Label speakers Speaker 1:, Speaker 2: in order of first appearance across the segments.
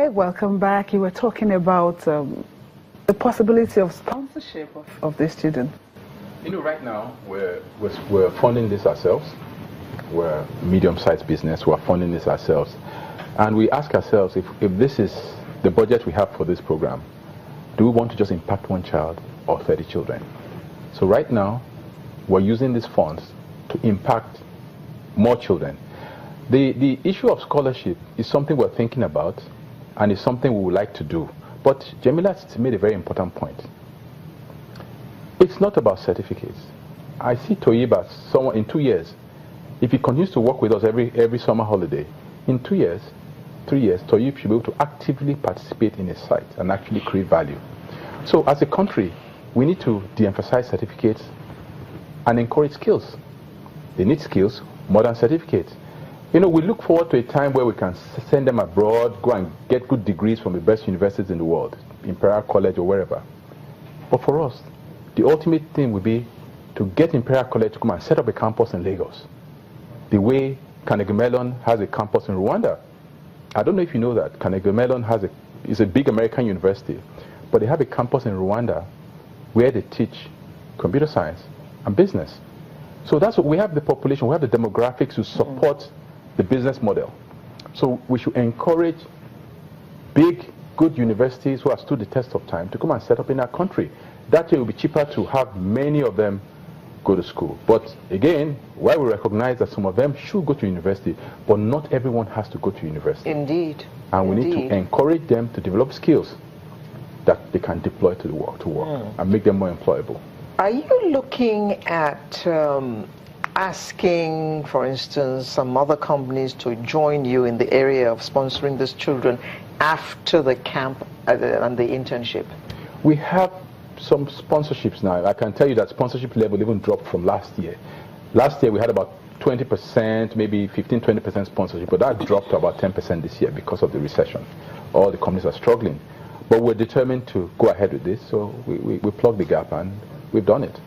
Speaker 1: Hi, welcome back. You were talking about the possibility of sponsorship of these students.
Speaker 2: You know, right now we're funding this ourselves. We're a medium-sized business. We're funding this ourselves, and we ask ourselves if this is the budget we have for this program, do we want to just impact one child or 30 children? So right now, we're using these funds to impact more children. The issue of scholarship is something we're thinking about, and it's something we would like to do. But Jamila made a very important point. It's not about certificates. I see Toyib as someone in 2 years. If he continues to work with us every summer holiday, in 2 years, 3 years, Toyib should be able to actively participate in a site and actually create value. So as a country, we need to de-emphasize certificates and encourage skills. They need skills more than certificates. You know, we look forward to a time where we can send them abroad, go and get good degrees from the best universities in the world, Imperial College or wherever. But for us, the ultimate thing would be to get Imperial College to come and set up a campus in Lagos. The way Carnegie Mellon has a campus in Rwanda. I don't know if you know that. Carnegie Mellon is a big American university, but they have a campus in Rwanda where they teach computer science and business. So that's what we have, the population, we have the demographics to support the business model. So we should encourage big, good universities who have stood the test of time to come and set up in our country. That way it will be cheaper to have many of them go to school. But again, while we recognize that some of them should go to university, but not everyone has to go to university.
Speaker 3: Indeed.
Speaker 2: And we need to encourage them to develop skills that they can deploy to the work, and make them more employable.
Speaker 3: Are you looking at asking, for instance, some other companies to join you in the area of sponsoring these children after the camp and the internship?
Speaker 2: We have some sponsorships now. I can tell you that sponsorship level even dropped from last year. Last year we had about 20%, maybe 15-20% sponsorship, but that dropped to about 10% this year because of the recession. All the companies are struggling. But we're determined to go ahead with this, so we plug the gap, and we've done it.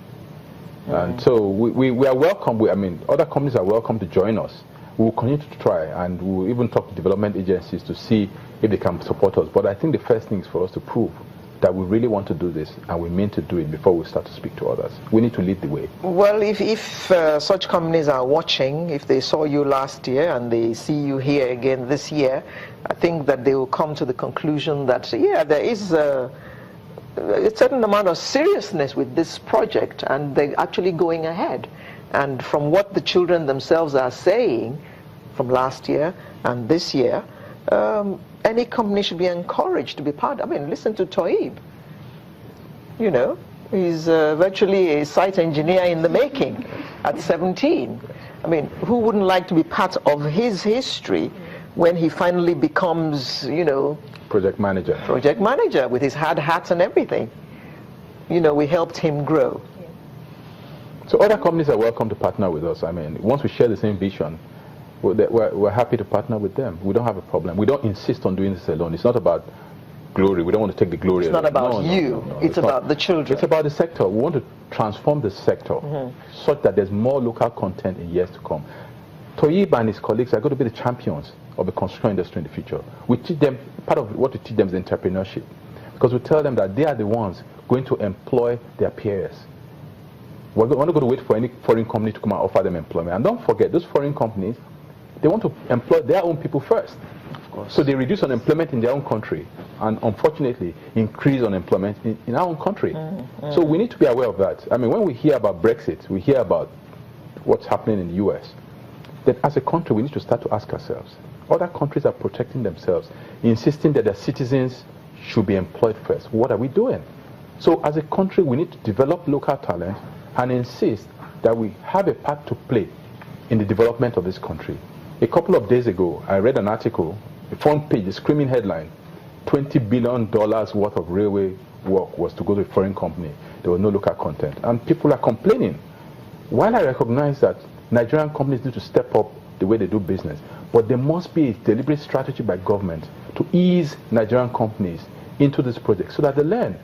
Speaker 2: And so we are welcome. I mean, other companies are welcome to join us. We will continue to try, and we will even talk to development agencies to see if they can support us. But I think the first thing is for us to prove that we really want to do this and we mean to do it before we start to speak to others. We need to lead the way.
Speaker 3: Well, if such companies are watching, if they saw you last year and they see you here again this year, I think that they will come to the conclusion that, yeah, there is a certain amount of seriousness with this project, and they're actually going ahead. And from what the children themselves are saying from last year and this year, any company should be encouraged to be part. I mean, listen to Toyib. You know, he's virtually a site engineer in the making at 17. I mean, who wouldn't like to be part of his history when he finally becomes, you know,
Speaker 2: project manager
Speaker 3: with his hard hats and everything. You know, we helped him grow.
Speaker 2: So other companies are welcome to partner with us. I mean, once we share the same vision, we're happy to partner with them. We don't have a problem. We don't insist on doing this alone. It's not about glory. We don't want to take the glory.
Speaker 3: It's not about you. It's about the children.
Speaker 2: It's about the sector. We want to transform the sector such that there's more local content in years to come. Toyib and his colleagues are going to be the champions of the construction industry in the future. We teach them, part of what we teach them is entrepreneurship, because we tell them that they are the ones going to employ their peers. We're not going to wait for any foreign company to come and offer them employment. And don't forget, those foreign companies, they want to employ their own people first.
Speaker 3: Of course.
Speaker 2: So they reduce unemployment in their own country and unfortunately increase unemployment in our own country. So we need to be aware of that. I mean, when we hear about Brexit, we hear about what's happening in the US, then as a country we need to start to ask ourselves, other countries are protecting themselves, insisting that their citizens should be employed first. What are we doing? So as a country we need to develop local talent and insist that we have a part to play in the development of this country. A couple of days ago, I read an article, a front page, a screaming headline, $20 billion worth of railway work was to go to a foreign company. There was no local content. And people are complaining. While I recognize that Nigerian companies need to step up the way they do business, but there must be a deliberate strategy by government to ease Nigerian companies into this project so that they learn.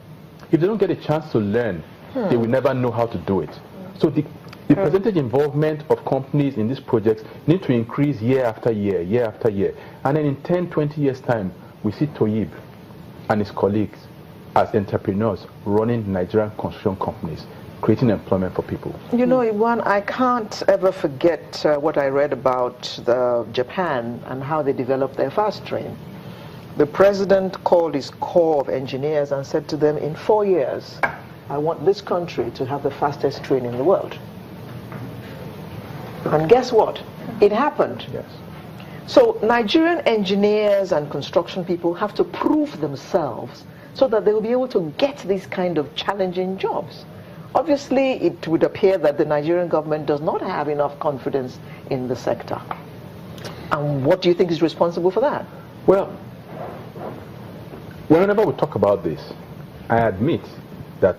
Speaker 2: If they don't get a chance to learn, they will never know how to do it. So the percentage involvement of companies in these projects need to increase year after year, year after year. And then in 10, 20 years' time, we see Toyib and his colleagues as entrepreneurs running Nigerian construction companies, creating employment for people.
Speaker 3: You know, Iwan, I can't ever forget what I read about Japan and how they developed their fast train. The president called his corps of engineers and said to them, in 4 years, I want this country to have the fastest train in the world. And guess what? It happened.
Speaker 2: Yes.
Speaker 3: So Nigerian engineers and construction people have to prove themselves so that they will be able to get these kind of challenging jobs. Obviously, it would appear that the Nigerian government does not have enough confidence in the sector. And what do you think is responsible for that?
Speaker 2: Well, whenever we talk about this, I admit that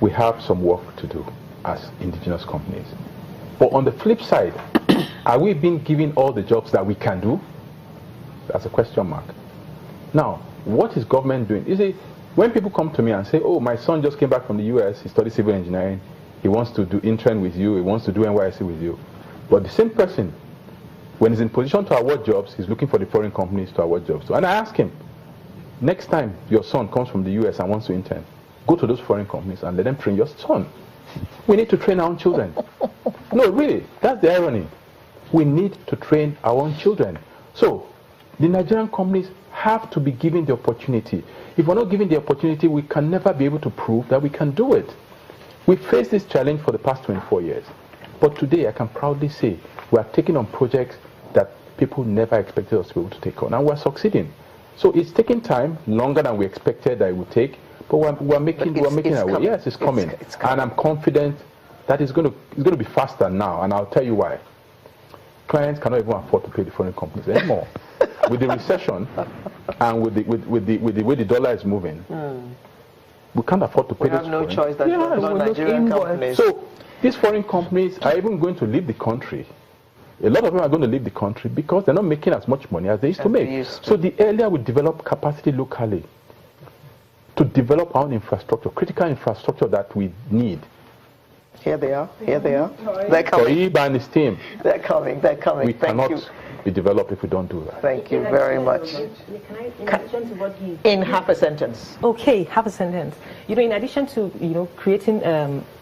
Speaker 2: we have some work to do as indigenous companies. But on the flip side, are we being given all the jobs that we can do? That's a question mark. Now, what is government doing? You see, when people come to me and say, oh, my son just came back from the US, he studied civil engineering, he wants to do intern with you, he wants to do NYSC with you. But the same person, when he's in position to award jobs, he's looking for the foreign companies to award jobs to. And I ask him, next time your son comes from the US and wants to intern, go to those foreign companies and let them train your son. We need to train our own children. No, really, that's the irony. We need to train our own children. So, the Nigerian companies have to be given the opportunity. If we're not given the opportunity, we can never be able to prove that we can do it. We've faced this challenge for the past 24 years. But today, I can proudly say, we are taking on projects that people never expected us to be able to take on, and we're succeeding. So it's taking time, longer than we expected that it would take, but we're making our way. Yes, it's coming. It's coming. And I'm confident that it's going to be faster now, and I'll tell you why. Clients cannot even afford to pay the foreign companies anymore. With the recession and with the way the dollar is moving, we can't afford to pay.
Speaker 3: We have no choice than to employ Nigerian companies.
Speaker 2: So these foreign companies are even going to leave the country. A lot of them are going to leave the country because they're not making as much money as they used to make. So the earlier we develop capacity locally to develop our own infrastructure, critical infrastructure that we need.
Speaker 3: Here they are. Here they are. They're coming.
Speaker 2: Toyib and his team.
Speaker 3: They're coming. They're coming.
Speaker 2: We cannot be developed if we don't do that.
Speaker 3: Thank you very much. In half a sentence.
Speaker 4: Okay, half a sentence. You know, in addition to creating,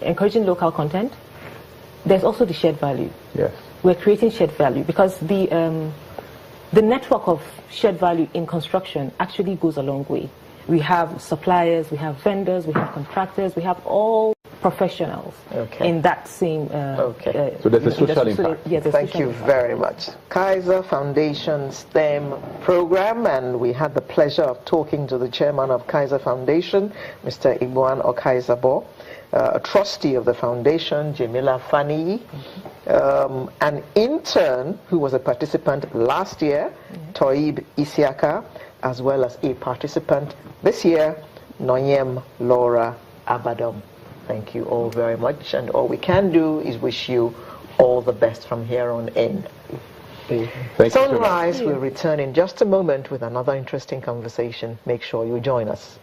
Speaker 4: encouraging local content, there's also the shared value.
Speaker 2: Yes.
Speaker 4: We're creating shared value because the network of shared value in construction actually goes a long way. We have suppliers, we have vendors, we have contractors, we have all professionals in that same
Speaker 2: so there's a social impact.
Speaker 3: Yeah, thank you very much. Kaiser Foundation STEM program, and we had the pleasure of talking to the chairman of Kaiser Foundation, Mr. Igboan Okaizabo, a trustee of the foundation, Jamila Fani, an intern who was a participant last year, Toyib Isiaka, as well as a participant this year, Noyem Laura Abadom. Thank you all very much, and all we can do is wish you all the best from here on in. Sunrise will return in just a moment with another interesting conversation. Make sure you join us.